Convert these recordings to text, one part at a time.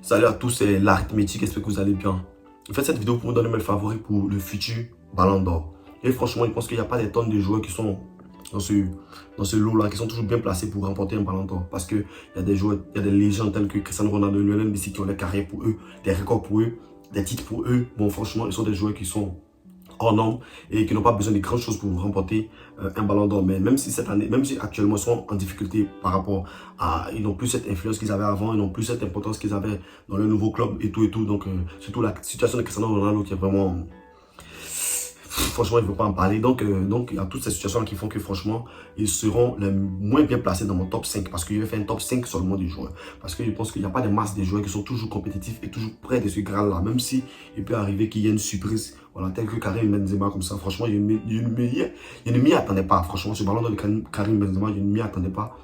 Salut à tous, c'est l'arithmétique, j'espère que vous allez bien. Je fais cette vidéo pour vous donner mes favoris pour le futur Ballon d'Or. Et franchement, je pense qu'il n'y a pas des tonnes de joueurs qui sont dans ce lot-là, qui sont toujours bien placés pour remporter un Ballon d'Or. Parce qu'il y a des joueurs, il y a des légendes telles que Cristiano Ronaldo et Lionel Messi qui ont des carrières pour eux, des records pour eux, des titres pour eux. Bon, franchement, ils sont des joueurs qui sont hors normes et qui n'ont pas besoin de grandes choses pour remporter un ballon d'or. Mais même si cette année, même si actuellement ils sont en difficulté par rapport à, ils n'ont plus cette influence qu'ils avaient avant, ils n'ont plus cette importance qu'ils avaient dans le nouveau club et tout et tout. Donc surtout la situation de Cristiano Ronaldo qui est vraiment, franchement, il ne veut pas en parler. Donc il y a toutes ces situations qui font que, franchement, ils seront les moins bien placés dans mon top 5 parce que je vais faire un top 5 seulement des joueurs. Parce que je pense qu'il n'y a pas de masse de joueurs qui sont toujours compétitifs et toujours près de ce grade-là. Même si il peut arriver qu'il y ait une surprise, voilà, tel que Karim Benzema, comme ça. Franchement, je ne m'y attendais pas. Franchement, ce ballon de Karim Benzema, je ne m'y attendais pas.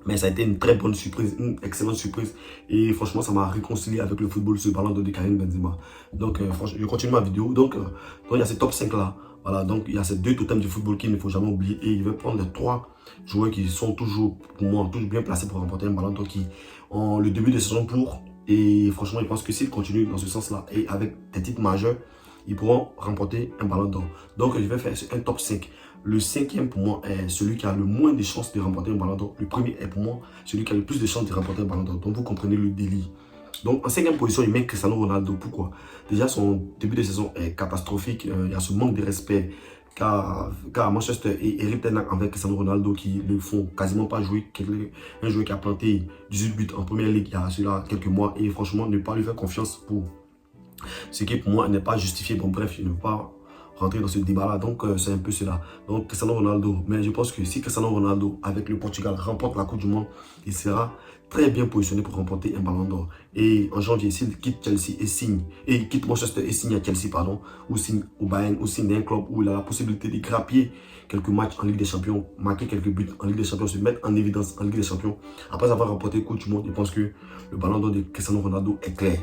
Mais ça a été une très bonne surprise, une excellente surprise. Et franchement, ça m'a réconcilié avec le football, ce ballon de Karim Benzema. Donc, franchement, je continue ma vidéo. Donc, il y a ces top 5 là. Voilà, donc il y a ces deux totems du football qu'il ne faut jamais oublier. Et il va prendre les trois joueurs qui sont toujours, pour moi, toujours bien placés pour remporter un ballon d'or, qui ont le début de saison pour. Et franchement, je pense que s'ils continuent dans ce sens-là et avec des titres majeurs, ils pourront remporter un ballon d'or. Donc, je vais faire un top 5. Le cinquième, pour moi, est celui qui a le moins de chances de remporter un ballon d'or. Le premier est, pour moi, celui qui a le plus de chances de remporter un ballon d'or. Donc, vous comprenez le délire. Donc, en cinquième position, il met Cristiano Ronaldo. Pourquoi? Déjà, son début de saison est catastrophique. Il y a ce manque de respect qu'a Manchester et Erik ten Hag avec Cristiano Ronaldo qui ne font quasiment pas jouer. Un joueur qui a planté 18 buts en première ligue il y a cela quelques mois. Et franchement, ne pas lui faire confiance pour ce qui, pour moi, n'est pas justifié. Bon, bref, je ne veux pas rentrer dans ce débat-là. Donc, c'est un peu cela. Donc, Cristiano Ronaldo. Mais je pense que si Cristiano Ronaldo, avec le Portugal, remporte la Coupe du Monde, il sera très bien positionné pour remporter un ballon d'or. Et en janvier, s'il quitte Chelsea et quitte Manchester et signe à Chelsea, pardon, ou signe au Bayern, ou signe d'un club où il a la possibilité de grappiller quelques matchs en Ligue des Champions, marquer quelques buts en Ligue des Champions, se mettre en évidence en Ligue des Champions, après avoir remporté la Coupe du Monde, je pense que le ballon d'or de Cristiano Ronaldo est clair.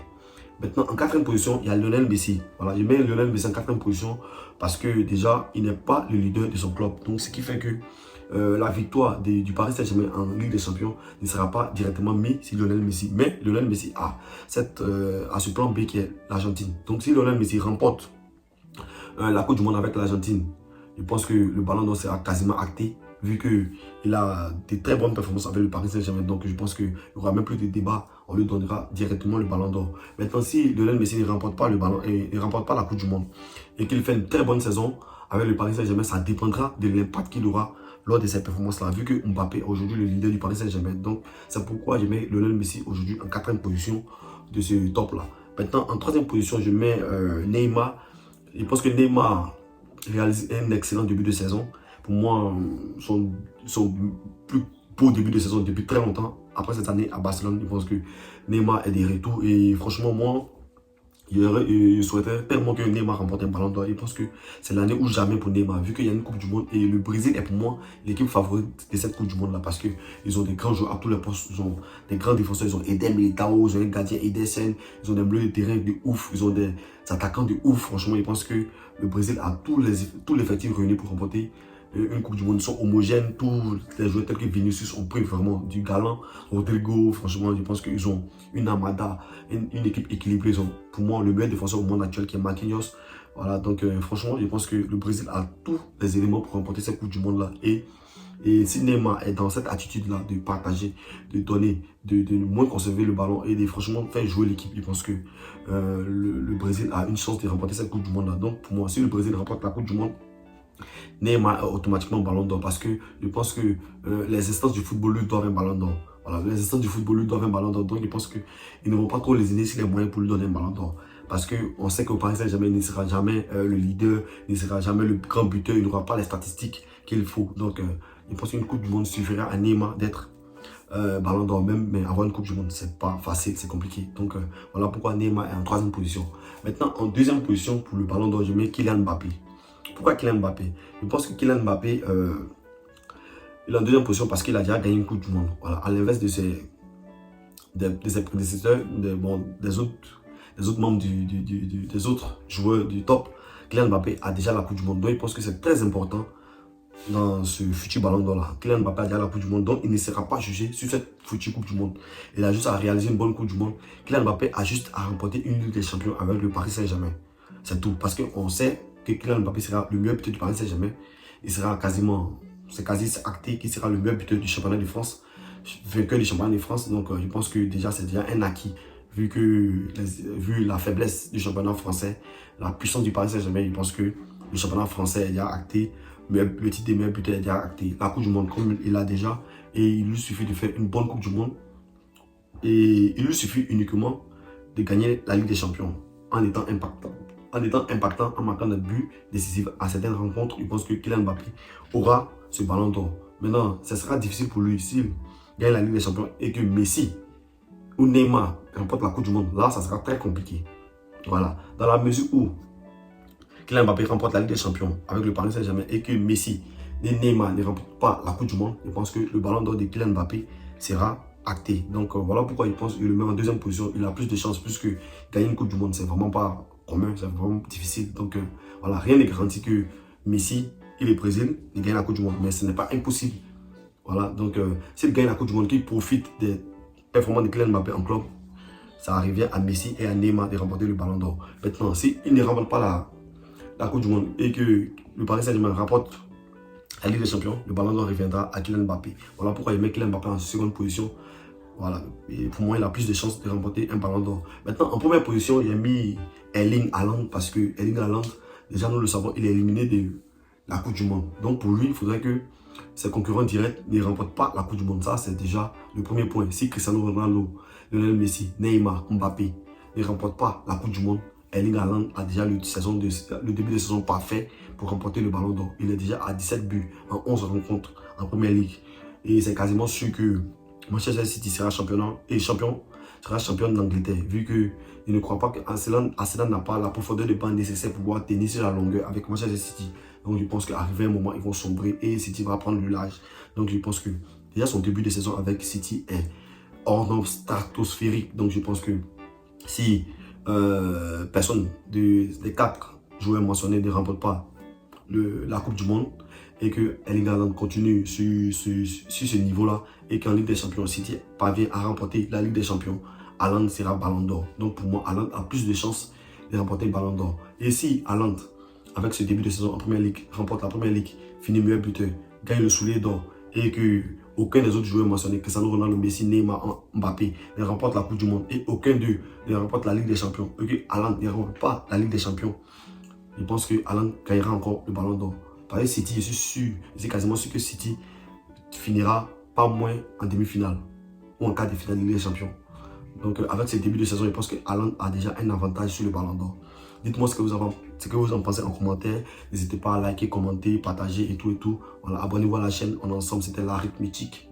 Maintenant, en quatrième position, il y a Lionel Messi. Voilà, je mets Lionel Messi en quatrième position parce que déjà, il n'est pas le leader de son club. Donc, ce qui fait que la victoire du Paris Saint-Germain en Ligue des Champions ne sera pas directement mise sur Lionel Messi. Mais Lionel Messi a ce plan B qui est l'Argentine. Donc, si Lionel Messi remporte la Coupe du Monde avec l'Argentine, je pense que le ballon d'or sera quasiment acté, vu qu'il a des très bonnes performances avec le Paris Saint-Germain. Donc, je pense qu'il n'y aura même plus de débat. On lui donnera directement le ballon d'or. Maintenant, si Lionel Messi ne remporte pas le ballon et ne remporte pas la Coupe du Monde et qu'il fait une très bonne saison avec le Paris Saint-Germain, ça dépendra de l'impact qu'il aura lors de ces performances-là, vu que Mbappé est aujourd'hui le leader du Paris Saint-Germain. Donc, c'est pourquoi je mets Lionel Messi aujourd'hui en quatrième position de ce top-là. Maintenant, en troisième position, je mets Neymar. Je pense que Neymar réalise un excellent début de saison. Pour moi, son plus beau début de saison depuis très longtemps. Après cette année à Barcelone, je pense que Neymar est des retours. Et franchement, moi, je souhaiterais tellement que Neymar remporte un ballon d'or. Je pense que c'est l'année ou jamais pour Neymar, vu qu'il y a une Coupe du Monde. Et le Brésil est pour moi l'équipe favorite de cette Coupe du Monde-là. Parce qu'ils ont des grands joueurs à tous les postes. Ils ont des grands défenseurs. Ils ont Eder Militao, ils ont un gardien Ederson. Ils ont des bleus de terrain de ouf. Ils ont des attaquants de ouf. Franchement, je pense que le Brésil a tous les effectifs réunis pour remporter une Coupe du Monde. Ils sont homogènes. Tous les joueurs tels que Vinicius ont pris vraiment du galant. Rodrigo, franchement, je pense qu'ils ont une armada, une équipe équilibrée. Ils ont, pour moi, le meilleur défenseur au monde actuel qui est Marquinhos. Voilà, donc franchement, je pense que le Brésil a tous les éléments pour remporter cette Coupe du Monde-là. Et si Neymar est dans cette attitude-là de partager, de donner, de moins conserver le ballon et de franchement faire jouer l'équipe, je pense que le Brésil a une chance de remporter cette Coupe du Monde-là. Donc pour moi, si le Brésil remporte la Coupe du Monde, Neymar est automatiquement ballon d'or parce que je pense que les instances du football lui doivent un ballon d'or. Voilà, les instances du football lui doivent un ballon d'or. Donc je pense qu'ils ne vont pas trop les aider s'il y a moyen pour lui donner un ballon d'or. Parce qu'on sait qu'au Paris Saint-Germain, il ne sera jamais le leader, il ne sera jamais le grand buteur, il n'aura pas les statistiques qu'il faut. Donc je pense qu'une Coupe du Monde suffira à Neymar d'être ballon d'or même, mais avoir une Coupe du Monde, c'est pas facile, c'est compliqué. Donc voilà pourquoi Neymar est en troisième position. Maintenant, en deuxième position pour le ballon d'or, je mets Kylian Mbappé. Pourquoi Kylian Mbappé? Je pense que Kylian Mbappé, il est en deuxième position parce qu'il a déjà gagné une Coupe du Monde. Voilà, à l'inverse de ses prédécesseurs, des autres membres des autres joueurs du top, Kylian Mbappé a déjà la Coupe du Monde. Donc, je pense que c'est très important dans ce futur ballon d'or là. Kylian Mbappé a déjà la Coupe du Monde, donc il ne sera pas jugé sur cette future Coupe du Monde. Il a juste à réaliser une bonne Coupe du Monde. Kylian Mbappé a juste à remporter une Ligue des Champions avec le Paris Saint-Germain. C'est tout. Parce qu'on sait que Kylian Mbappé sera le meilleur buteur du Paris Saint-Germain. Il sera quasiment, c'est quasi acté qu'il sera le meilleur buteur du championnat de France, vainqueur du championnat de France. Donc je pense que déjà c'est déjà un acquis. Vu la faiblesse du championnat français, la puissance du Paris Saint-Germain, je pense que le championnat français est déjà acté. Le titre des meilleurs buteurs est déjà acté. La Coupe du Monde, comme il l'a déjà, et il lui suffit de faire une bonne Coupe du Monde. Et il lui suffit uniquement de gagner la Ligue des Champions en étant impactant. En marquant des buts décisifs à certaines rencontres. Je pense que Kylian Mbappé aura ce ballon d'or. Maintenant, ce sera difficile pour lui s'il gagne la Ligue des Champions et que Messi ou Neymar remporte la Coupe du Monde. Là, ça sera très compliqué. Voilà. Dans la mesure où Kylian Mbappé remporte la Ligue des Champions avec le Paris Saint-Germain et que Messi et Neymar ne remportent pas la Coupe du Monde, je pense que le ballon d'or de Kylian Mbappé sera acté. Donc voilà pourquoi je pense qu'il le met en deuxième position. Il a plus de chances puisque gagner une Coupe du Monde, c'est vraiment pas commun, c'est vraiment difficile. Donc voilà, rien n'est garanti que Messi et le Brésil gagnent la Coupe du Monde, mais ce n'est pas impossible. Voilà, donc s'il gagne la Coupe du Monde, qu'il profite des performances de Kylian Mbappé en club, ça revient à Messi et à Neymar de remporter le ballon d'or. Maintenant, s'il ne remporte pas la Coupe du Monde et que le Paris Saint-Germain rapporte la Ligue des Champions, le ballon d'or reviendra à Kylian Mbappé. Voilà pourquoi il met Kylian Mbappé en seconde position. Voilà. Et pour moi, il a plus de chances de remporter un ballon d'or. Maintenant, en première position, il a mis Erling Haaland parce que Erling Haaland, déjà nous le savons, il est éliminé de la Coupe du Monde. Donc pour lui, il faudrait que ses concurrents directs ne remportent pas la Coupe du Monde. Ça, c'est déjà le premier point. Si Cristiano Ronaldo, Lionel Messi, Neymar, Mbappé ne remportent pas la Coupe du Monde, Erling Haaland a déjà le début de saison parfait pour remporter le ballon d'or. Il est déjà à 17 buts en 11 rencontres en Première Ligue. Et c'est quasiment sûr que Manchester City sera champion d'Angleterre, vu qu'il ne croit pas qu'Arsenal n'a pas la profondeur de banc nécessaire pour pouvoir tenir sur la longueur avec Manchester City. Donc je pense qu'arrivé un moment, ils vont sombrer et City va prendre le large. Donc je pense que déjà son début de saison avec City est hors norme stratosphérique. Donc je pense que si personne des 4 joueurs mentionnés ne remporte pas la Coupe du Monde et que Erling Haaland continue sur ce niveau-là et qu'en Ligue des Champions, City parvient à remporter la Ligue des Champions, Haaland sera ballon d'or. Donc pour moi, Haaland a plus de chances de remporter le ballon d'or. Et si Haaland, avec ce début de saison en Première Ligue, remporte la Première Ligue, finit meilleur buteur, gagne le soulier d'or et que aucun des autres joueurs mentionnés, Cristiano Ronaldo, Messi, Neymar, Mbappé, ne remporte la Coupe du Monde et aucun d'eux ne remporte la Ligue des Champions et que Haaland ne remporte pas la Ligue des Champions, je pense que Haaland gagnera encore le ballon d'or. Par exemple, City, je suis quasiment sûr que City finira pas moins en demi-finale ou en quart de finale de Ligue des Champions. Donc avec ce début de saison, je pense que Haaland a déjà un avantage sur le ballon d'or. Dites-moi ce que vous en pensez en commentaire. N'hésitez pas à liker, commenter, partager et tout et tout. Voilà, abonnez-vous à la chaîne. On est ensemble, c'était l'arithmétique.